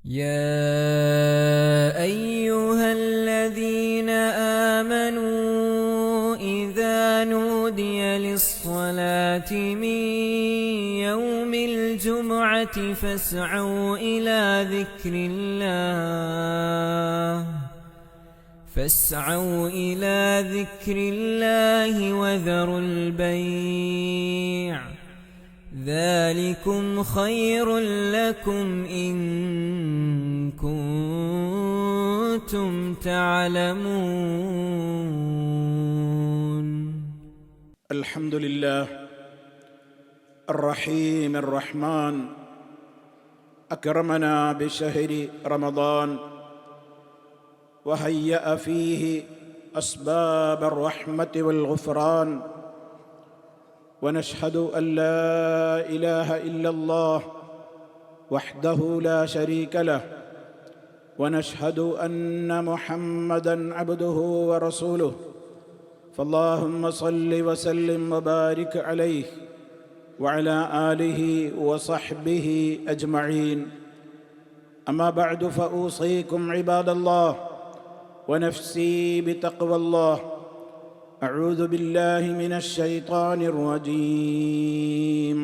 يا أيها الذين آمنوا إذا نودي للصلاة من يوم الجمعة فاسعوا إلى ذكر الله وذروا البيع ذلكم خير لكم إن كنتم تعلمون. الحمد لله الرحيم الرحمن أكرمنا بشهر رمضان وهيأ فيه أسباب الرحمة والغفران، ونشهد أن لا إله إلا الله وحده لا شريك له، ونشهد أن محمدًا عبده ورسوله، فاللهم صل وسلم وبارك عليه وعلى آله وصحبه أجمعين. أما بعد، فأوصيكم عباد الله ونفسي بتقوى الله. أعوذ بالله من الشيطان الرجيم.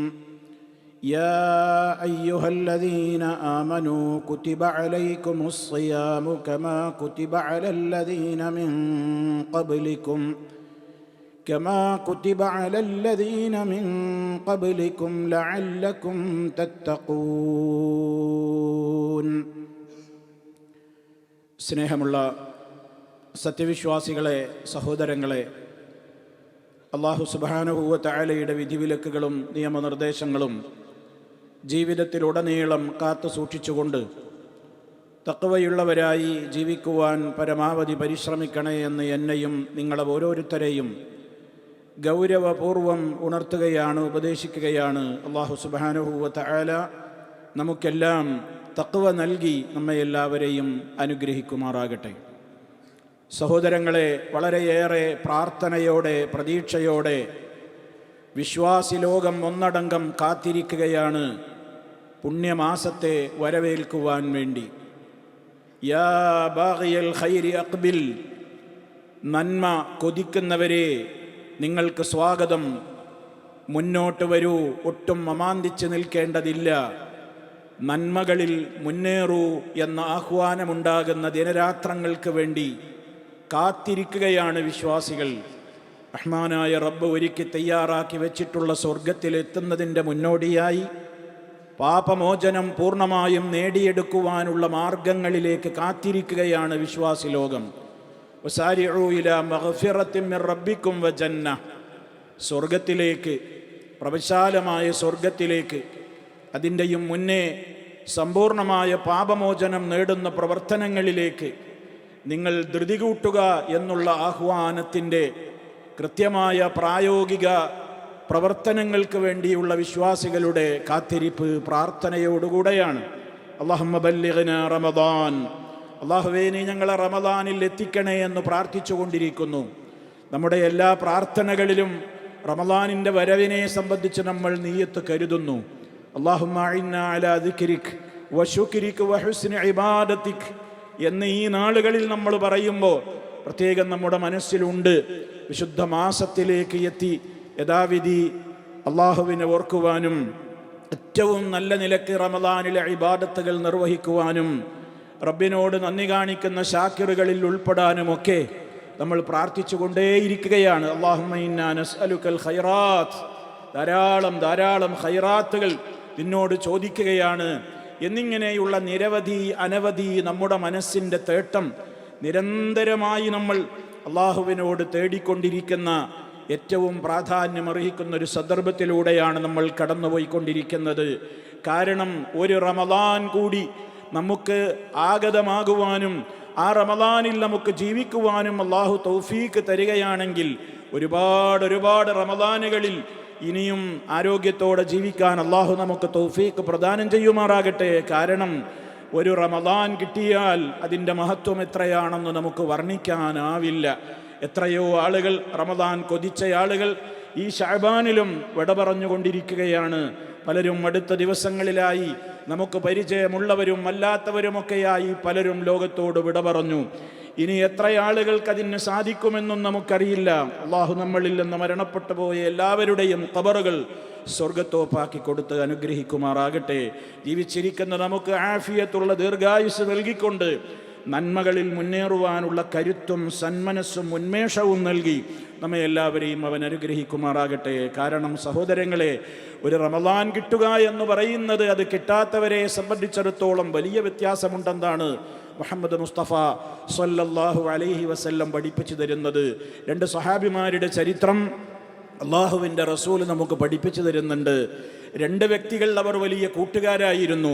يا أيها الذين آمنوا كتب عليكم الصيام كما كتب على الذين من قبلكم لعلكم تتقون. സ്നേഹമുള്ള സത്യവിശ്വാസികളെ, സഹോദരങ്ങളെ, അല്ലാഹു സുബ്ഹാനഹു വ തആലയുടെ വിധിവിലക്കുകളും നിയമനിർദ്ദേശങ്ങളും ജീവിതത്തിലുടനീളം കാത്തു സൂക്ഷിച്ചുകൊണ്ട് തഖ്വയുള്ളവരായി ജീവിക്കുവാൻ പരമാവധി പരിശ്രമിക്കണേ എന്ന് എന്നെയും നിങ്ങളെ ഓരോരുത്തരെയും ഗൗരവപൂർവം ഉണർത്തുകയാണ്, ഉപദേശിക്കുകയാണ്. അല്ലാഹു സുബ്ഹാനഹു വ തആല നമുക്കെല്ലാം തഖ്വ നൽകി നമ്മെ എല്ലാവരെയും അനുഗ്രഹിക്കുമാറാകട്ടെ. സഹോദരങ്ങളെ, വളരെയേറെ പ്രാർത്ഥനയോടെ, പ്രതീക്ഷയോടെ വിശ്വാസി ലോകം ഒന്നടങ്കം കാത്തിരിക്കുകയാണ് പുണ്യമാസത്തെ വരവേൽക്കുവാൻ വേണ്ടി. യാ ബാഗിയൽ ഖൈരി അഖ്ബിൽ, നന്മ കൊതിക്കുന്നവരെ നിങ്ങൾക്ക് സ്വാഗതം, മുന്നോട്ട് വരൂ, ഒട്ടും അമാന്തിച്ച് നിൽക്കേണ്ടതില്ല, നന്മകളിൽ മുന്നേറൂ എന്ന ആഹ്വാനമുണ്ടാകുന്ന ദിനരാത്രങ്ങൾക്ക് വേണ്ടി കാത്തിരിക്കുകയാണ് വിശ്വാസികൾ. റഹ്മാനായ റബ്ബ് ഒരുക്കി തയ്യാറാക്കി വെച്ചിട്ടുള്ള സ്വർഗത്തിലെത്തുന്നതിൻ്റെ മുന്നോടിയായി പാപമോചനം പൂർണ്ണമായും നേടിയെടുക്കുവാനുള്ള മാർഗങ്ങളിലേക്ക് കാത്തിരിക്കുകയാണ് വിശ്വാസി ലോകം. വസാരിഉ ഇലാ മഗ്ഫിറത്തിൻ മിർ റബ്ബിക്കും വജന്ന, സ്വർഗത്തിലേക്ക്, പ്രവിശാലമായ സ്വർഗത്തിലേക്ക്, അതിൻ്റെയും മുന്നേ സമ്പൂർണമായ പാപമോചനം നേടുന്ന പ്രവർത്തനങ്ങളിലേക്ക് നിങ്ങൾ ധൃതി കൂട്ടുക എന്നുള്ള ആഹ്വാനത്തിൻ്റെ കൃത്യമായ പ്രായോഗിക പ്രവർത്തനങ്ങൾക്ക് വേണ്ടിയുള്ള വിശ്വാസികളുടെ കാത്തിരിപ്പ് പ്രാർത്ഥനയോടുകൂടെയാണ്. അല്ലാഹുമ്മ ബല്ലിഗ്നാ റമദാൻ, അല്ലാഹുവേ നീ ഞങ്ങളെ റമദാനിൽ എത്തിക്കണേ എന്ന് പ്രാർത്ഥിച്ചു കൊണ്ടിരിക്കുന്നു. നമ്മുടെ എല്ലാ പ്രാർത്ഥനകളിലും റമദാനിൻ്റെ വരവിനെ സംബന്ധിച്ച് നമ്മൾ നിയ്യത്ത് കരുതുന്നു. അല്ലാഹുമ്മ അഇന്നാ അലാ ദിക്രിക് വശുക്രിക് വഹുസ്നി ഇബാദതിക് എന്ന് ഈ നാളുകളിൽ നമ്മൾ പറയുമ്പോൾ പ്രത്യേകം നമ്മുടെ മനസ്സിലുണ്ട്, വിശുദ്ധ മാസത്തിലേക്ക് എത്തി യഥാവിധി അള്ളാഹുവിനെ ഓർക്കുവാനും ഏറ്റവും നല്ല നിലക്ക് റമദാനിലെ ഇബാദത്തുകൾ നിർവഹിക്കുവാനും റബ്ബിനോട് നന്ദി കാണിക്കുന്ന ശാക്കിറുകളിൽ ഉൾപ്പെടാനുമൊക്കെ നമ്മൾ പ്രാർത്ഥിച്ചു കൊണ്ടേയിരിക്കുകയാണ്. അല്ലാഹുമ്മ ഇന്നാ നസ്അലുക്കൽ ഖൈറാത്ത്, ധാരാളം ഖൈറാത്തുകൾ നിന്നോട് ചോദിക്കുകയാണ് എന്നിങ്ങനെയുള്ള നിരവധി അനവധി നമ്മുടെ മനസ്സിൻ്റെ തേട്ടം നിരന്തരമായി നമ്മൾ അള്ളാഹുവിനോട് തേടിക്കൊണ്ടിരിക്കുന്ന ഏറ്റവും പ്രാധാന്യമർഹിക്കുന്ന ഒരു സന്ദർഭത്തിലൂടെയാണ് നമ്മൾ കടന്നുപോയിക്കൊണ്ടിരിക്കുന്നത്. കാരണം ഒരു റമദാൻ കൂടി നമുക്ക് ആഗതമാകുവാനും ആ റമദാനിൽ നമുക്ക് ജീവിക്കുവാനും അള്ളാഹു തൗഫീക്ക് തരികയാണെങ്കിൽ ഒരുപാട് റമദാനുകളിൽ ഇനിയും ആരോഗ്യത്തോടെ ജീവിക്കാൻ അള്ളാഹു നമുക്ക് തൗഫീക്ക് പ്രദാനം ചെയ്യുമാറാകട്ടെ. കാരണം ഒരു റമദാൻ കിട്ടിയാൽ അതിൻ്റെ മഹത്വം എത്രയാണെന്ന് നമുക്ക് വർണ്ണിക്കാനാവില്ല. എത്രയോ ആളുകൾ, റമദാൻ കൊതിച്ച ആളുകൾ ഈ ശഅബാനിലും വിട പറഞ്ഞുകൊണ്ടിരിക്കുകയാണ്. പലരും അടുത്ത ദിവസങ്ങളിലായി നമുക്ക് പരിചയമുള്ളവരും അല്ലാത്തവരുമൊക്കെയായി പലരും ലോകത്തോട് വിട പറഞ്ഞു. ഇനി എത്ര ആളുകൾക്ക് അതിന് സാധിക്കുമെന്നും നമുക്കറിയില്ല. അള്ളാഹു നമ്മളിൽ നിന്ന് മരണപ്പെട്ടു പോയ എല്ലാവരുടെയും ഖബറുകൾ സ്വർഗത്തോപ്പാക്കി കൊടുത്ത് അനുഗ്രഹിക്കുമാറാകട്ടെ. ജീവിച്ചിരിക്കുന്ന നമുക്ക് ആഫിയത്തുള്ള ദീർഘായുസ് നൽകിക്കൊണ്ട് നന്മകളിൽ മുന്നേറുവാനുള്ള കരുത്തും സന്മനസ്സും ഉന്മേഷവും നൽകി നമ്മെ എല്ലാവരെയും അവൻ അനുഗ്രഹിക്കുമാറാകട്ടെ. കാരണം സഹോദരങ്ങളെ, ഒരു റമദാൻ കിട്ടുക എന്ന് പറയുന്നത് അത് കിട്ടാത്തവരെ സംബന്ധിച്ചിടത്തോളം വലിയ വ്യത്യാസമുണ്ടെന്നാണ് മുഹമ്മദ് മുസ്തഫ സ്വല്ലല്ലാഹു അലൈഹി വസല്ലം പഠിപ്പിച്ചു തരുന്നത്. രണ്ട് സഹാബിമാരുടെ ചരിത്രം അള്ളാഹുവിൻ്റെ റസൂൽ നമുക്ക് പഠിപ്പിച്ചു തരുന്നുണ്ട്. രണ്ട് വ്യക്തികൾ, അവർ വലിയ കൂട്ടുകാരായിരുന്നു.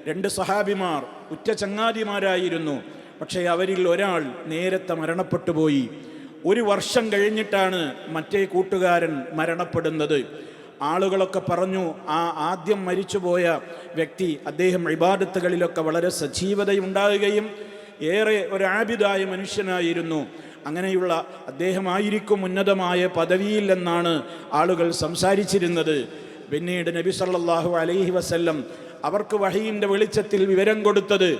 രണ്ട് സഹാബിമാർ ഉറ്റ ചങ്ങാതിമാരായിരുന്നു. പക്ഷേ അവരിൽ ഒരാൾ നേരത്തെ മരണപ്പെട്ടു പോയി. 1 വർഷം കഴിഞ്ഞിട്ടാണ് മറ്റേ കൂട്ടുകാരൻ മരണപ്പെടുന്നത്. ആളുകളൊക്കെ പറഞ്ഞു, ആ ആദ്യം മരിച്ചുപോയ വ്യക്തി, അദ്ദേഹം ഇബാദത്തുകളിലൊക്കെ വളരെ സജീവതയുണ്ടാകുകയും ഏറെ ഒരു ആബിദായ മനുഷ്യനായിരുന്നു. അങ്ങനെയുള്ള അദ്ദേഹമായിരിക്കും ഉന്നതമായ പദവിയിൽ എന്നാണ് ആളുകൾ സംസാരിച്ചിരുന്നത്. പിന്നീട് നബി സല്ലല്ലാഹു അലൈഹി വസല്ലം അവർക്ക് വഹയിൻ്റെ വെളിച്ചത്തിൽ വിവരം കൊടുത്തത്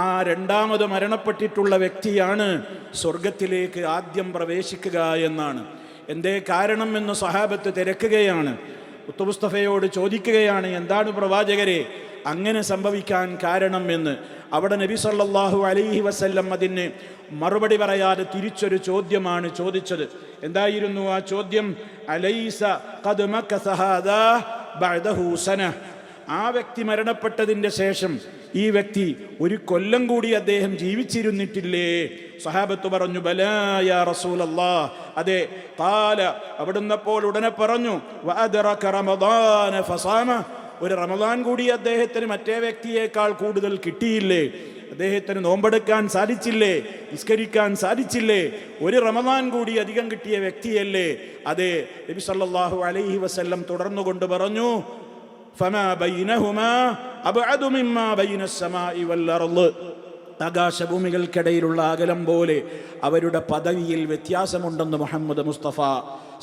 ആ രണ്ടാമത് മരണപ്പെട്ടിട്ടുള്ള വ്യക്തിയാണ് സ്വർഗത്തിലേക്ക് ആദ്യം പ്രവേശിക്കുക എന്നാണ്. എന്തേ കാരണം എന്ന് സഹാബത്ത് തിരക്കുകയാണ്. മുസ്തഫയോട് ചോദിക്കുകയാണ്, എന്താണ് പ്രവാചകരെ അങ്ങനെ സംഭവിക്കാൻ കാരണം എന്ന്. അവിടെ നബി സല്ലല്ലാഹു അലൈഹി വസല്ലം അതിന് മറുപടി പറയാതെ തിരിച്ചൊരു ചോദ്യമാണ് ചോദിച്ചത്. എന്തായിരുന്നു ആ ചോദ്യം? അലൈസ ഖദ് മകസ ഹാദാ ബഅദഹു സന. ആ വ്യക്തി മരണപ്പെട്ടതിൻ്റെ ശേഷം ഈ വ്യക്തി 1 കൊല്ലം കൂടി അദ്ദേഹം ജീവിച്ചിരുന്നിട്ടില്ലേ? സഹാബത്ത് പറഞ്ഞു, ബലാ യാ റസൂലല്ലാഹ്, അതെ. ഖാല, അവിടുന്നപ്പോൾ ഉടനെ പറഞ്ഞു, വഅദ്റക റമദാന ഫസാമ. ഒരു റമദാൻ കൂടി അദ്ദേഹത്തിന് മറ്റേ വ്യക്തിയേക്കാൾ കൂടുതൽ കിട്ടിയില്ലേ? അദ്ദേഹത്തിന് നോമ്പെടുക്കാൻ സാധിച്ചില്ലേ? നിസ്കരിക്കാൻ സാധിച്ചില്ലേ? 1 റമദാൻ കൂടി അധികം കിട്ടിയ വ്യക്തിയല്ലേ? അതെ. നബി സല്ലല്ലാഹു അലൈഹി വസല്ലം തുടർന്നുകൊണ്ട് പറഞ്ഞു, ഫമാ ബൈനഹുമാ അബ്അദു മിമ്മാ ബൈന അസ്സമാഇ വൽ അർള്. ആകാശഭൂമികൾക്കിടയിലുള്ള അകലം പോലെ അവരുടെ പദവിയിൽ വ്യത്യാസമുണ്ടെന്ന് മുഹമ്മദ് മുസ്തഫ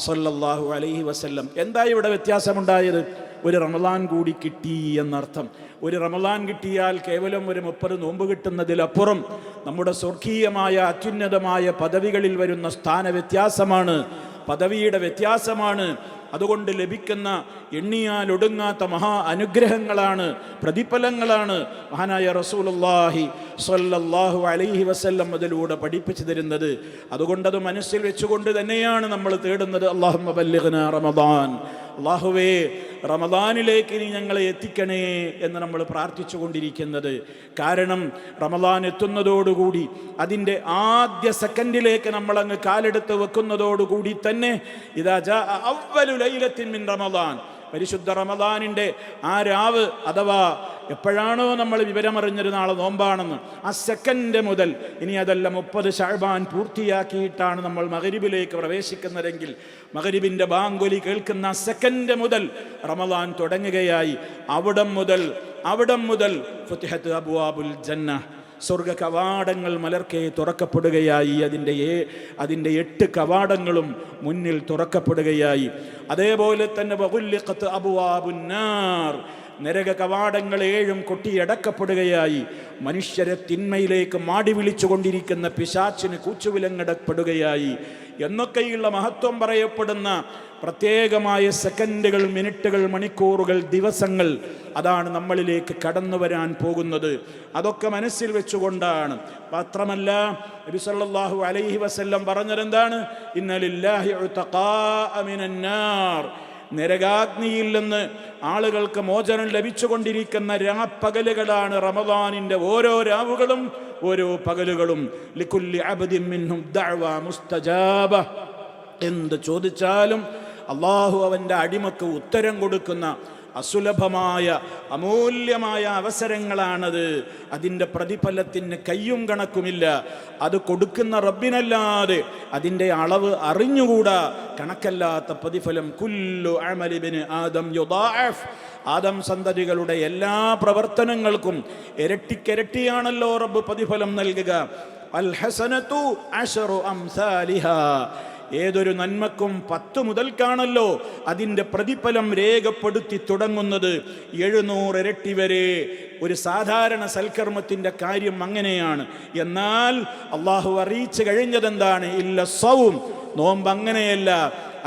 സല്ലല്ലാഹു അലൈഹി വസല്ലം. എന്താ ഇവിടെ വ്യത്യാസമുണ്ടായത്? 1 റമദാൻ കൂടി കിട്ടി എന്നർത്ഥം. 1 റമദാൻ കിട്ടിയാൽ കേവലം ഒരു 30 നോമ്പ് കിട്ടുന്നതിലപ്പുറം നമ്മുടെ സ്വർഗീയമായ അത്യുന്നതമായ പദവികളിൽ വരുന്ന സ്ഥാന വ്യത്യാസമാണ്, പദവിയുടെ വ്യത്യാസമാണ്. അതുകൊണ്ട് ലഭിക്കുന്ന എണ്ണിയാൽ ഒടുങ്ങാത്ത മഹാ അനുഗ്രഹങ്ങളാണ്, പ്രതിഫലങ്ങളാണ് മഹാനായ റസൂലുള്ളാഹി സ്വല്ലല്ലാഹു അലൈഹി വസല്ലം അതിലൂടെ പഠിപ്പിച്ചു തരുന്നത്. അതുകൊണ്ടത് മനസ്സിൽ വെച്ചുകൊണ്ട് തന്നെയാണ് നമ്മൾ തേടുന്നത്, അല്ലാഹുമ്മ ബല്ലിഗ്നാ റമദാൻ. അല്ലാഹുവേ, റമദാനിലേക്ക് നീ ഞങ്ങളെ എത്തിക്കണേ എന്ന് നമ്മൾ പ്രാർത്ഥിച്ചു കൊണ്ടിരിക്കുന്നത്. കാരണം റമദാൻ എത്തുന്നതോടുകൂടി അതിൻ്റെ ആദ്യ സെക്കൻഡിലേക്ക് നമ്മളങ്ങ് കാലെടുത്ത് വെക്കുന്നതോടുകൂടി തന്നെ ഇദാ ജാ അവ്വലു ലൈലത്തിൻ മിൻ റമദാൻ, പരിശുദ്ധ റമദാനിൻ്റെ ആ രാവ്, അഥവാ എപ്പോഴാണോ നമ്മൾ വിവരമറിഞ്ഞൊരു നാളെ നോമ്പാണെന്ന്, ആ സെക്കൻഡ് മുതൽ, ഇനി അതല്ല 30 ശഅബാൻ പൂർത്തിയാക്കിയിട്ടാണ് നമ്മൾ മഗ്രിബിലേക്ക് പ്രവേശിക്കുന്നതെങ്കിൽ, മഗ്രിബിൻ്റെ ബാങ്കൊലി കേൾക്കുന്ന സെക്കൻഡ് മുതൽ റമദാൻ തുടങ്ങുകയായി. അവിടം മുതൽ ഫുതിഹത്ത് അബ്വാബുൽ ജന്ന, സ്വർഗ കവാടങ്ങൾ മലർക്കെ തുറക്കപ്പെടുകയായി. അതിൻ്റെ 8 കവാടങ്ങളും മുന്നിൽ തുറക്കപ്പെടുകയായി. അതേപോലെ തന്നെ വഗുല്ലിഖത് അബ്വാബുന്നാർ, നരക കവാടങ്ങൾ 7 കൊട്ടിയടക്കപ്പെടുകയായി. മനുഷ്യരെ തിന്മയിലേക്ക് മാടി വിളിച്ചുകൊണ്ടിരിക്കുന്ന പിശാച്ചിന് കൂച്ചുവിലങ്ങടപ്പെടുകയായി എന്നൊക്കെയുള്ള മഹത്വം പറയപ്പെടുന്ന പ്രത്യേകമായ സെക്കൻഡുകൾ, മിനിറ്റുകൾ, മണിക്കൂറുകൾ, ദിവസങ്ങൾ അതാണ് നമ്മളിലേക്ക് കടന്നു വരാൻ പോകുന്നത്. അതൊക്കെ മനസ്സിൽ വെച്ചുകൊണ്ടാണ്. മാത്രമല്ല നബി സല്ലല്ലാഹു അലൈഹി വസല്ലം പറഞ്ഞതെന്താണ്? ഇന്ന ലില്ലാഹി ഉതഖാഅ മിനന്നാർ, നരകാഗ്നിയിൽ നിന്ന് ആളുകൾക്ക് മോചനം ലഭിച്ചുകൊണ്ടിരിക്കുന്ന രാപ്പകലുകളാണ് റമദാനിൻ്റെ ഓരോ രാവുകളും ഓരോ പകലുകളും. ലികുല്ലി അബ്ദിൻ മിൻഹും ദഅവ മുസ്തജാബ, എന്ത് ചോദിച്ചാലും അള്ളാഹു അവൻ്റെ അടിമക്ക് ഉത്തരം കൊടുക്കുന്ന അസുലഭമായ അമൂല്യമായ അവസരങ്ങളാണത്. അതിൻ്റെ പ്രതിഫലത്തിന് കയ്യും കണക്കുമില്ല. അത് കൊടുക്കുന്ന റബ്ബിനല്ലാതെ അതിൻ്റെ അളവ് അറിഞ്ഞുകൂടാ. കണക്കല്ലാത്ത പ്രതിഫലം. കുല്ലു അമലി ബിനി ആദം യുദാഅഫ്, ആദം സന്തതികളുടെ എല്ലാ പ്രവർത്തനങ്ങൾക്കും ഇരട്ടിക്കിരട്ടിയാണല്ലോ റബ്ബ് പ്രതിഫലം നൽകുക. അൽ ഹസനതു അശറു അംസാലിഹാ, ഏതൊരു നന്മക്കും 10 മുതൽക്കാണല്ലോ അതിൻ്റെ പ്രതിഫലം രേഖപ്പെടുത്തി തുടങ്ങുന്നത്. 700 ഇരട്ടി വരെ ഒരു സാധാരണ സൽക്കർമ്മത്തിൻ്റെ കാര്യം അങ്ങനെയാണ്. എന്നാൽ അള്ളാഹു അറിയിച്ചു കഴിഞ്ഞതെന്താണ്? ഇല്ല സൗം, നോമ്പ് അങ്ങനെയല്ല.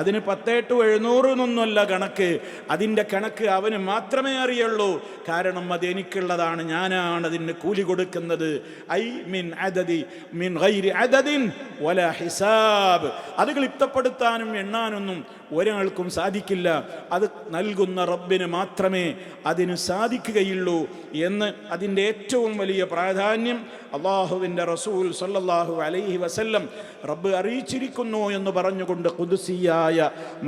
അതിന് 10-700 എന്നൊന്നുമല്ല കണക്ക്. അതിൻ്റെ കണക്ക് അവന് മാത്രമേ അറിയുള്ളൂ. കാരണം അത് എനിക്കുള്ളതാണ്, ഞാനാണ് അതിന് കൂലി കൊടുക്കുന്നത്. ഐ മിൻ അദദി മിൻ ഗൈരി അദദിൻ വലാ ഹിസാബ്. അത് ക്ലിപ്തപ്പെടുത്താനും എണ്ണാനൊന്നും ഒരാൾക്കും സാധിക്കില്ല. അത് നൽകുന്ന റബ്ബിന് മാത്രമേ അതിന് സാധിക്കുകയുള്ളൂ എന്ന് അതിൻ്റെ ഏറ്റവും വലിയ പ്രാധാന്യം അള്ളാഹുവിൻ്റെ റസൂൽ സല്ലല്ലാഹു അലൈഹി വസല്ലം റബ്ബ് അറിയിച്ചിരിക്കുന്നു എന്ന് പറഞ്ഞുകൊണ്ട് ഖുദ്സിയായ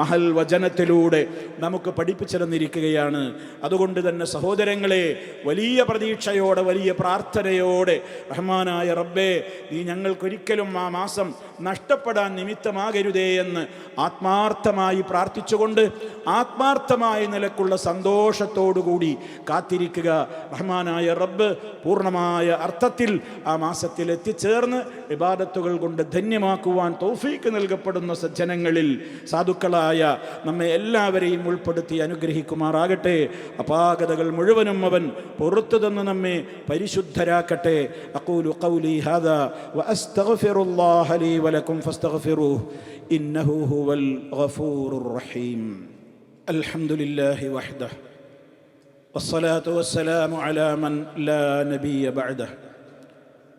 മഹൽ വചനത്തിലൂടെ നമുക്ക് പഠിപ്പിച്ചു തന്നിരിക്കുകയാണ്. അതുകൊണ്ട് തന്നെ സഹോദരങ്ങളെ, വലിയ പ്രതീക്ഷയോടെ, വലിയ പ്രാർത്ഥനയോടെ, റഹ്മാനായ റബ്ബേ, നീ ഞങ്ങൾക്കൊരിക്കലും ആ മാസം നഷ്ടപ്പെടാൻ നിമിത്തമാകരുതേ എന്ന് ആത്മാർത്ഥമായി പ്രാർത്ഥിച്ചുകൊണ്ട് ആത്മാർത്ഥമായ നിലക്കുള്ള സന്തോഷത്തോടുകൂടി കാത്തിരിക്കുക. റഹ്മാനായ റബ്ബ് പൂർണ്ണമായ അർത്ഥത്തിൽ ആ മാസത്തിൽ എത്തിച്ചേർന്ന് ഇബാദത്തുകൾ കൊണ്ട് ധന്യമാക്കുവാൻ തൗഫീക്ക് നൽകപ്പെടുന്ന സജ്ജനങ്ങളിൽ, സാധുക്കളായ നമ്മെ എല്ലാവരെയും ഉൾപ്പെടുത്തി അനുഗ്രഹിക്കുമാറാകട്ടെ. അപാകതകൾ മുഴുവനും അവൻ പുറത്തു തന്ന് നമ്മെ പരിശുദ്ധരാക്കട്ടെ. അഖൂലു ഖൗലി ഹാദാ വഅസ്തഗ്ഫിറുല്ലാഹ ലീ വലക്കും ഫസ്തഗ്ഫിറൂഹു ഇന്നഹു ഹുവൽ ഗഫൂറുർ റഹീം. അൽഹംദുലില്ലാഹി വഹ്ദഹു വസ്സലാത്തു വസ്സലാമു അലാ മൻ ലാ നബിയ്യ ബഅദഹു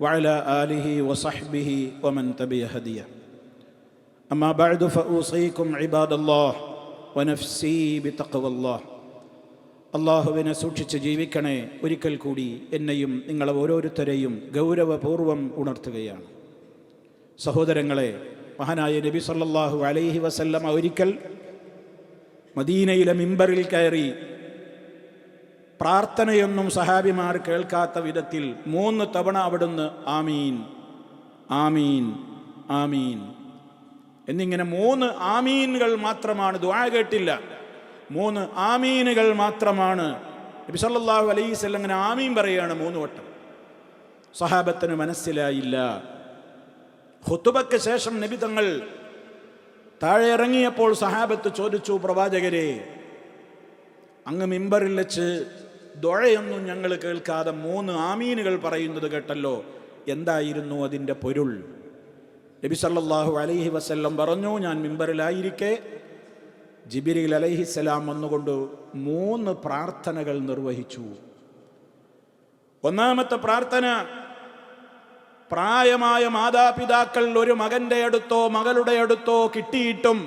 വഅലാ ആലിഹി വസഹ്ബിഹി വമൻ തബിഅ ഹദിയഹു. അമ്മാ ബഅദു ഫഊസീകും ഇബാദല്ലാഹ് വനഫ്സീ ബിതഖ്വല്ലാഹ്. അല്ലാഹുവിനെ സൂക്ഷിച്ച് ജീവിക്കണേ. ഒരിക്കൽ കൂടി എന്നെയും നിങ്ങളെ ഓരോരുത്തരെയും ഗൗരവപൂർവം ഉണർത്തുകയാണ്. സഹോദരങ്ങളെ, മഹാനായ നബി സല്ലല്ലാഹു അലൈഹി വസല്ലമ ഒരിക്കൽ മദീനയിലെ മിമ്പറിൽ കയറി പ്രാർത്ഥനയൊന്നും സഹാബിമാർ കേൾക്കാത്ത വിധത്തിൽ 3 തവണ അവിടുന്ന് ആമീൻ ആമീൻ ആമീൻ എന്നിങ്ങനെ 3 ആമീനുകൾ മാത്രമാണ്. ദുആ കേട്ടില്ല, 3 ആമീനുകൾ മാത്രമാണ്. നബി സല്ലല്ലാഹു അലൈഹി വസല്ലം അങ്ങനെ ആമീൻ പറയുകയാണ് 3 വട്ടം. സഹാബത്തിന് മനസ്സിലായില്ല. ഖുതുബയ്ക്ക് ശേഷം നബി തങ്ങൾ താഴെ ഇറങ്ങിയപ്പോൾ സഹാബത്ത് ചോദിച്ചു, പ്രവാചകരെ, അങ്ങ് മിമ്പറിൽ വെച്ച് ദുആയൊന്നും ഞങ്ങൾ കേൾക്കാതെ 3 ആമീനുകൾ പറയുന്നത് കേട്ടല്ലോ, എന്തായിരുന്നു അതിൻ്റെ പൊരുൾ? നബി സല്ലല്ലാഹു അലൈഹി വസല്ലം പറഞ്ഞു, ഞാൻ മിമ്പറിലായിരിക്കെ ജിബ്രീൽ അലൈഹിസ്സലാം വന്നുകൊണ്ട് 3 പ്രാർത്ഥനകൾ നിർവഹിച്ചു. ഒന്നാമത്തെ പ്രാർത്ഥന, പ്രായമായ മാതാപിതാക്കൾ ഒരു മകൻ്റെ അടുത്തോ മകളുടെ അടുത്തോ കിട്ടിയിട്ടും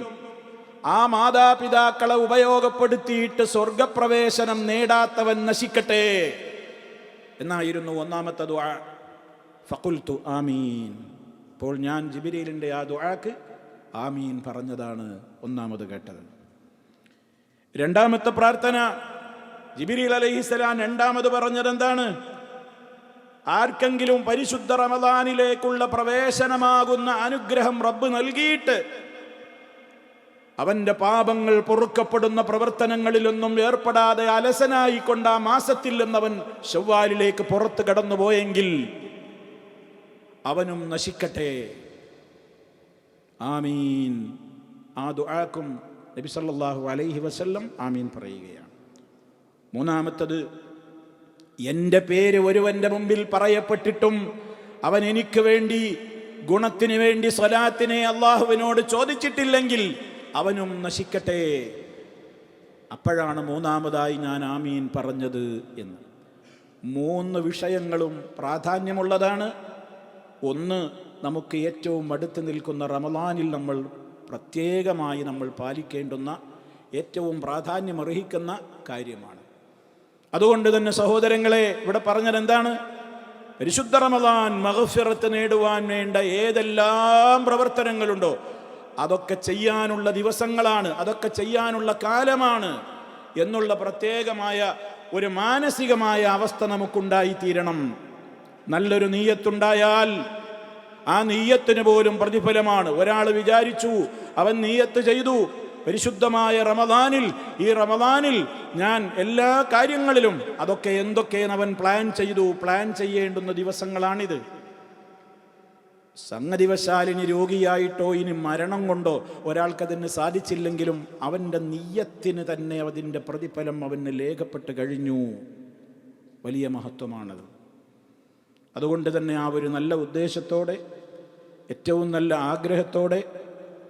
ആ മാതാപിതാക്കളെ ഉപയോഗപ്പെടുത്തിയിട്ട് സ്വർഗപ്രവേശനം നേടാത്തവൻ നശിക്കട്ടെ എന്നായിരുന്നു ഒന്നാമത്തെ ദുആ. ഫഖുൽതു ആമീൻ. അപ്പോൾ ഞാൻ ജിബ്രീലിൻ്റെ ആ ദുആക്ക് ആമീൻ പറഞ്ഞതാണ് ഒന്നാമത് കേട്ടത്. രണ്ടാമത്തെ പ്രാർത്ഥന, ജിബ്രീൽ അലൈഹിസ്സലാം രണ്ടാമത് പറഞ്ഞത് എന്താണ്? ആർക്കെങ്കിലും പരിശുദ്ധ റമദാനിലേക്കുള്ള പ്രവേശനമാകുന്ന അനുഗ്രഹം റബ്ബ് നൽകിയിട്ട് അവൻ്റെ പാപങ്ങൾ പൊറുക്കപ്പെടുന്ന പ്രവർത്തനങ്ങളിലൊന്നും ഏർപ്പെടാതെ അലസനായിക്കൊണ്ട് ആ മാസത്തിൽ നിന്നവൻ ശവ്വാലിലേക്ക് പുറത്ത് കടന്നുപോയെങ്കിൽ അവനും നശിക്കട്ടെ. ആമീൻ. ആ ദുആക്കും നബി സല്ലല്ലാഹു അലൈഹി വസല്ലം ആമീൻ പറയുകയാണ്. മൂന്നാമത്തത്, എൻ്റെ പേര് ഒരുവൻ്റെ മുമ്പിൽ പറയപ്പെട്ടിട്ടും അവൻ എനിക്ക് വേണ്ടി ഗുണത്തിന് വേണ്ടി സ്വലാത്തിനെ അള്ളാഹുവിനോട് ചോദിച്ചിട്ടില്ലെങ്കിൽ അവനും നശിക്കട്ടെ. അപ്പോഴാണ് മൂന്നാമതായി ഞാൻ ആമീൻ പറഞ്ഞത് എന്ന്. 3 വിഷയങ്ങളും പ്രാധാന്യമുള്ളതാണ്. ഒന്ന്, നമുക്ക് ഏറ്റവും അടുത്ത് നിൽക്കുന്ന റമളാനിൽ നമ്മൾ പ്രത്യേകമായി നമ്മൾ പാലിക്കേണ്ടുന്ന ഏറ്റവും പ്രാധാന്യമർഹിക്കുന്ന കാര്യമാണ്. അതുകൊണ്ട് തന്നെ സഹോദരങ്ങളെ, ഇവിടെ പറഞ്ഞത് എന്താണ്? പരിശുദ്ധ റമളാൻ മഗ്ഫിറത്ത് നേടുവാൻ വേണ്ട ഏതെല്ലാം പ്രവർത്തനങ്ങളുണ്ടോ അതൊക്കെ ചെയ്യാനുള്ള ദിവസങ്ങളാണ്, അതൊക്കെ ചെയ്യാനുള്ള കാലമാണ് എന്നുള്ള പ്രത്യേകമായ ഒരു മാനസികമായ അവസ്ഥ നമുക്കുണ്ടായിത്തീരണം. നല്ലൊരു നീയത്തുണ്ടായാൽ ആ നീയത്തിന് പോലും പ്രതിഫലമാണ്. ഒരാൾ വിചാരിച്ചു, അവൻ നീയത്ത് ചെയ്തു, പരിശുദ്ധമായ റമദാനിൽ, ഈ റമദാനിൽ ഞാൻ എല്ലാ കാര്യങ്ങളിലും അതൊക്കെ എന്തൊക്കെയെന്ന് അവൻ പ്ലാൻ ചെയ്തു. പ്ലാൻ ചെയ്യേണ്ടുന്ന ദിവസങ്ങളാണിത്. സംഗതിവശാലിനി രോഗിയായിട്ടോ ഇനി മരണം കൊണ്ടോ ഒരാൾക്കതിന് സാധിച്ചില്ലെങ്കിലും അവൻ്റെ നിയ്യത്തിന് തന്നെ അതിൻ്റെ പ്രതിഫലം അവന് ലേഖപ്പെട്ട് കഴിഞ്ഞു. വലിയ മഹത്വമാണത്. അതുകൊണ്ട് തന്നെ ആ ഒരു നല്ല ഉദ്ദേശത്തോടെ, ഏറ്റവും നല്ല ആഗ്രഹത്തോടെ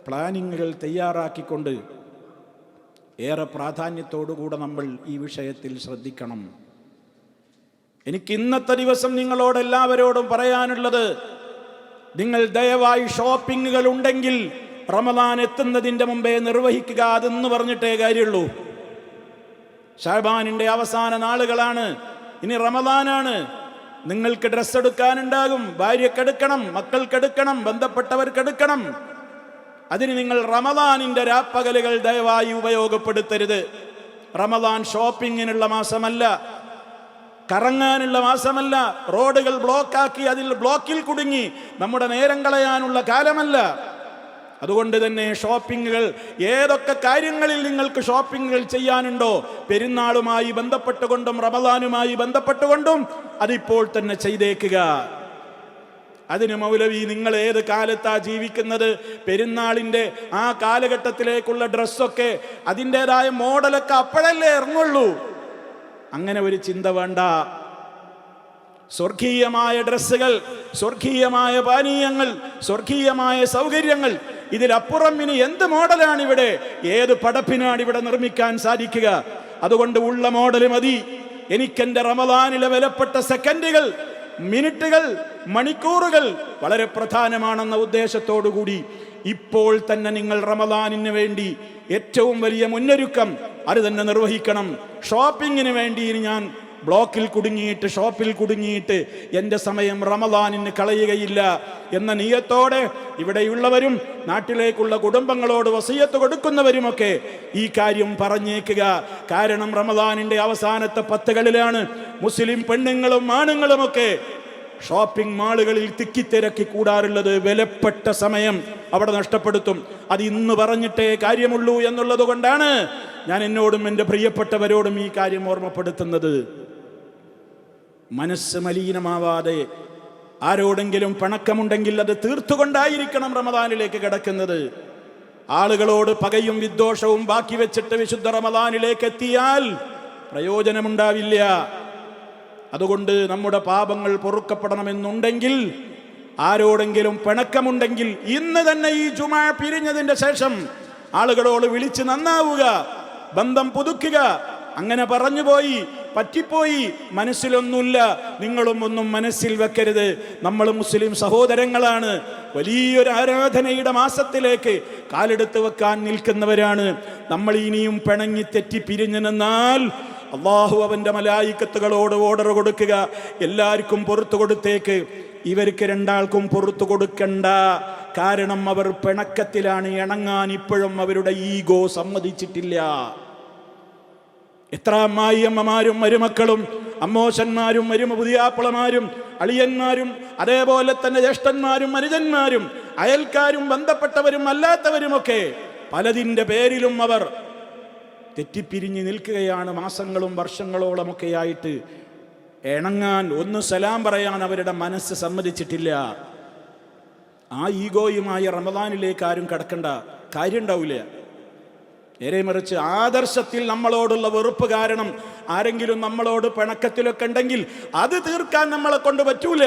പ്ലാനിങ്ങുകൾ തയ്യാറാക്കിക്കൊണ്ട് ഏറെ പ്രാധാന്യത്തോടുകൂടെ നമ്മൾ ഈ വിഷയത്തിൽ ശ്രദ്ധിക്കണം. എനിക്ക് ഇന്നത്തെ ദിവസം നിങ്ങളോട് എല്ലാവരോടും പറയാനുള്ളത്, നിങ്ങൾ ദയവായി ഷോപ്പിങ്ങുകൾ ഉണ്ടെങ്കിൽ റമദാൻ എത്തുന്നതിൻ്റെ മുമ്പേ നിർവഹിക്കുക. അതെന്ന് പറഞ്ഞിട്ടേ കാര്യമുള്ളൂ. ശഅബാനിൻ്റെ അവസാന നാളുകളാണ്, ഇനി റമദാനാണ്. നിങ്ങൾക്ക് ഡ്രസ്സ് എടുക്കാനുണ്ടാകും, ഭാര്യക്കെടുക്കണം, മക്കൾക്കെടുക്കണം, ബന്ധപ്പെട്ടവർക്കെടുക്കണം. അതിന് നിങ്ങൾ റമദാനിൻ്റെ രാപ്പകലുകൾ ദയവായി ഉപയോഗപ്പെടുത്തരുത്. റമദാൻ ഷോപ്പിങ്ങിനുള്ള മാസമല്ല, കറങ്ങാനുള്ള മാസമല്ല, റോഡുകൾ ബ്ലോക്കാക്കി അതിൽ ബ്ലോക്കിൽ കുടുങ്ങി നമ്മുടെ നേരം കളയാനുള്ള കാലമല്ല. അതുകൊണ്ട് തന്നെ ഷോപ്പിങ്ങുകൾ, ഏതൊക്കെ കാര്യങ്ങളിൽ നിങ്ങൾക്ക് ഷോപ്പിങ്ങുകൾ ചെയ്യാനുണ്ടോ, പെരുന്നാളുമായി ബന്ധപ്പെട്ടുകൊണ്ടും റമദാനുമായി ബന്ധപ്പെട്ടുകൊണ്ടും അതിപ്പോൾ തന്നെ ചെയ്തേക്കുക. അതിന് മൗലവി നിങ്ങൾ ഏത് കാലത്താ ജീവിക്കുന്നത്? പെരുന്നാളിൻ്റെ ആ കാലഘട്ടത്തിലേക്കുള്ള ഡ്രസ്സൊക്കെ അതിൻ്റെതായ മോഡലൊക്കെ അപ്പോഴല്ലേ ഇറങ്ങുള്ളൂ. അങ്ങനെ ഒരു ചിന്ത വേണ്ട. സ്വർഗീയമായ ഡ്രസ്സുകൾ, സ്വർഗീയമായ പാനീയങ്ങൾ, സ്വർഗീയമായ സൗകര്യങ്ങൾ, ഇതിലപ്പുറം ഇനി എന്ത് മോഡലാണ് ഇവിടെ, ഏത് പടപ്പിനാണ് ഇവിടെ നിർമ്മിക്കാൻ സാധിക്കുക? അതുകൊണ്ട് ഉള്ള മോഡൽ മതി. എനിക്കെൻ്റെ റമദാനിലെ വിലപ്പെട്ട സെക്കൻഡുകൾ, മിനിറ്റുകൾ, മണിക്കൂറുകൾ വളരെ പ്രധാനമാണെന്ന ഉദ്ദേശത്തോടുകൂടി ഇപ്പോൾ തന്നെ നിങ്ങൾ റമദാനിന് വേണ്ടി ഏറ്റവും വലിയ മുന്നൊരുക്കം അത് തന്നെ നിർവഹിക്കണം. ഷോപ്പിങ്ങിന് വേണ്ടി ഞാൻ ബ്ലോക്കിൽ കുടുങ്ങിയിട്ട്, ഷോപ്പിൽ കുടുങ്ങിയിട്ട് എൻ്റെ സമയം റമദാനിന് കളയുകയില്ല എന്ന നിയത്തോടെ ഇവിടെയുള്ളവരും നാട്ടിലേക്കുള്ള കുടുംബങ്ങളോട് വസിയത്ത് കൊടുക്കുന്നവരുമൊക്കെ ഈ കാര്യം പറഞ്ഞേക്കുക. കാരണം റമദാനിൻ്റെ അവസാനത്തെ 10കളിലാണ് മുസ്ലിം പെണ്ണുങ്ങളും ആണുങ്ങളുമൊക്കെ ഷോപ്പിംഗ് മാളുകളിൽ തിക്കിത്തിരക്കി കൂടാറുള്ളത്. വിലപ്പെട്ട സമയം അവിടെ നഷ്ടപ്പെടുത്തും. അത് ഇന്ന് പറഞ്ഞിട്ടേ കാര്യമുള്ളൂ എന്നുള്ളത് കൊണ്ടാണ് ഞാൻ എന്നോടും എൻ്റെ പ്രിയപ്പെട്ടവരോടും ഈ കാര്യം ഓർമ്മപ്പെടുത്തുന്നത്. മനസ്സ് മലിനമാവാതെ, ആരോടെങ്കിലും പിണക്കമുണ്ടെങ്കിൽ അത് തീർത്തുകൊണ്ടായിരിക്കണം റമദാനിലേക്ക് കിടക്കുന്നത്. ആളുകളോട് പകയും വിദ്വേഷവും ബാക്കി വെച്ചിട്ട് വിശുദ്ധ റമദാനിലേക്ക് എത്തിയാൽ പ്രയോജനമുണ്ടാവില്ല. അതുകൊണ്ട് നമ്മുടെ പാപങ്ങൾ പൊറുക്കപ്പെടണമെന്നുണ്ടെങ്കിൽ, ആരോടെങ്കിലും പിണക്കമുണ്ടെങ്കിൽ ഇന്ന് തന്നെ ഈ ജുമാ പിരിഞ്ഞതിൻ്റെ ശേഷം ആളുകളോട് വിളിച്ച് നന്നാവുക, ബന്ധം പുതുക്കുക. അങ്ങനെ പറഞ്ഞുപോയി, പറ്റിപ്പോയി, മനസ്സിലൊന്നുമില്ല, നിങ്ങളും ഒന്നും മനസ്സിൽ വെക്കരുത്. നമ്മൾ മുസ്ലിം സഹോദരങ്ങളാണ്. വലിയൊരു ആരാധനയുടെ മാസത്തിലേക്ക് കാലെടുത്ത് വെക്കാൻ നിൽക്കുന്നവരാണ് നമ്മൾ. ഇനിയും പിണങ്ങി തെറ്റി പിരിഞ്ഞു നിന്നാൽ അള്ളാഹു അവൻ്റെ മലായിക്കത്തുകളോട് ഓർഡർ കൊടുക്കുക, എല്ലാവർക്കും പുറത്തു കൊടുത്തേക്ക്. ഇവർക്ക് രണ്ടാൾക്കും പുറത്തു കൊടുക്കണ്ട. കാരണം അവർ പിണക്കത്തിലാണ്. ഇണങ്ങാൻ ഇപ്പോഴും അവരുടെ ഈഗോ സമ്മതിച്ചിട്ടില്ല. എത്ര അമ്മായി അമ്മമാരും മരുമക്കളും അമ്മോശന്മാരും പുതിയാപ്പിളമാരും അളിയന്മാരും അതേപോലെ തന്നെ ജ്യേഷ്ഠന്മാരും അനുജന്മാരും അയൽക്കാരും ബന്ധപ്പെട്ടവരും അല്ലാത്തവരുമൊക്കെ പലതിൻ്റെ പേരിലും അവർ തെറ്റിപ്പിരിഞ്ഞ് നിൽക്കുകയാണ്. മാസങ്ങളും വർഷങ്ങളോളമൊക്കെയായിട്ട് ഇണങ്ങാൻ, ഒന്ന് സലാം പറയാൻ അവരുടെ മനസ്സ് സമ്മതിച്ചിട്ടില്ല. ആ ഈഗോയുമായി റമദാനിലേക്ക് ആരും കടക്കേണ്ട കാര്യം ഉണ്ടാവില്ല. നേരെ മറിച്ച് ആദർശത്തിൽ നമ്മളോടുള്ള വെറുപ്പ് കാരണം ആരെങ്കിലും നമ്മളോട് പിണക്കത്തിലൊക്കെ ഉണ്ടെങ്കിൽ അത് തീർക്കാൻ നമ്മളെ കൊണ്ട് പറ്റൂല.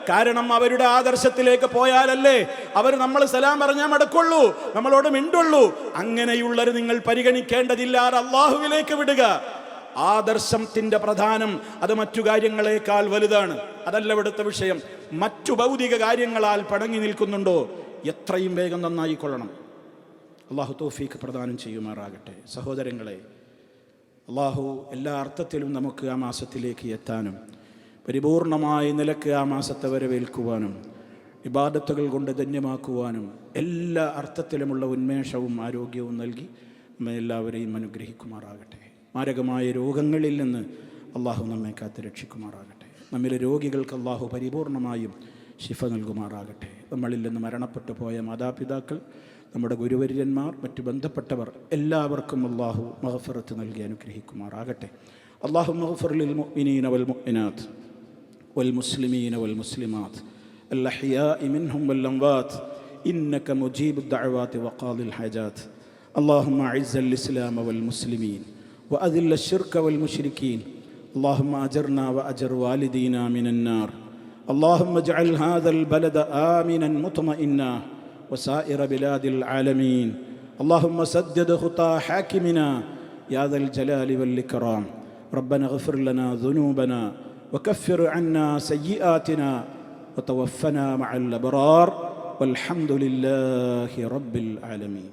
കാരണം അവരുടെ ആദർശത്തിലേക്ക് പോയാലല്ലേ അവർ നമ്മൾ സലാം പറഞ്ഞാൽ മടക്കുള്ളൂ, നമ്മളോട് മിണ്ടുള്ളൂ. അങ്ങനെയുള്ളവർ നിങ്ങൾ പരിഗണിക്കേണ്ടതില്ല, അള്ളാഹുവിലേക്ക് വിടുക. ആദർശത്തിന്റെ പ്രധാനം അത് മറ്റു കാര്യങ്ങളെക്കാൾ വലുതാണ്. അതല്ല ഇവിടുത്തെ വിഷയം. മറ്റു ഭൗതിക കാര്യങ്ങളാൽ പടങ്ങി നിൽക്കുന്നുണ്ടോ, എത്രയും വേഗം നന്നായിക്കൊള്ളണം. അള്ളാഹു തൗഫീഖ് പ്രദാനം ചെയ്യുമാറാകട്ടെ. സഹോദരങ്ങളെ, അള്ളാഹു എല്ലാ അർത്ഥത്തിലും നമുക്ക് ആ മാസത്തിലേക്ക് എത്താനും പരിപൂർണമായ നിലക്ക് ആ മാസത്തെ വരവേൽക്കുവാനും ഇബാദത്തുകൾ കൊണ്ട് ധന്യമാക്കുവാനും എല്ലാ അർത്ഥത്തിലുമുള്ള ഉന്മേഷവും ആരോഗ്യവും നൽകി നമ്മെ എല്ലാവരെയും അനുഗ്രഹിക്കുമാറാകട്ടെ. മാരകമായ രോഗങ്ങളിൽ നിന്ന് അള്ളാഹു നമ്മെ കാത്ത് രക്ഷിക്കുമാറാകട്ടെ. നമ്മിലെ രോഗികൾക്ക് അള്ളാഹു പരിപൂർണമായും ശിഫ നൽകുമാറാകട്ടെ. നമ്മളിൽ നിന്ന് മരണപ്പെട്ടു പോയ മാതാപിതാക്കൾ, നമ്മുടെ ഗുരുവര്യന്മാർ, മറ്റു ബന്ധപ്പെട്ടവർ എല്ലാവർക്കും അള്ളാഹു മഗ്ഫിറത്ത് നൽകി അനുഗ്രഹിക്കുമാറാകട്ടെ. അള്ളാഹു മഗ്ഫിർ ലിൽ മുഅ്മിനീന വൽ മുഅ്മിനാത്ത് വൽ മുസ്ലിമീന വൽ മുസ്ലിമാത്ത് الأحياء منهم والأموات إنك مجيب الدعوات وقاضي الحاجات. اللهم أعز الإسلام والمسلمين وأذل الشرك والمشركين. اللهم أجرنا وأجر والدينا من النار. اللهم اجعل هذا البلد آمنا مطمئنا وسائر بلاد العالمين. اللهم سدد خطى حاكمنا يا ذا الجلال والإكرام. ربنا اغفر لنا ذنوبنا وكفر عنا سيئاتنا وتوفنا مع الأبرار والحمد لله رب العالمين.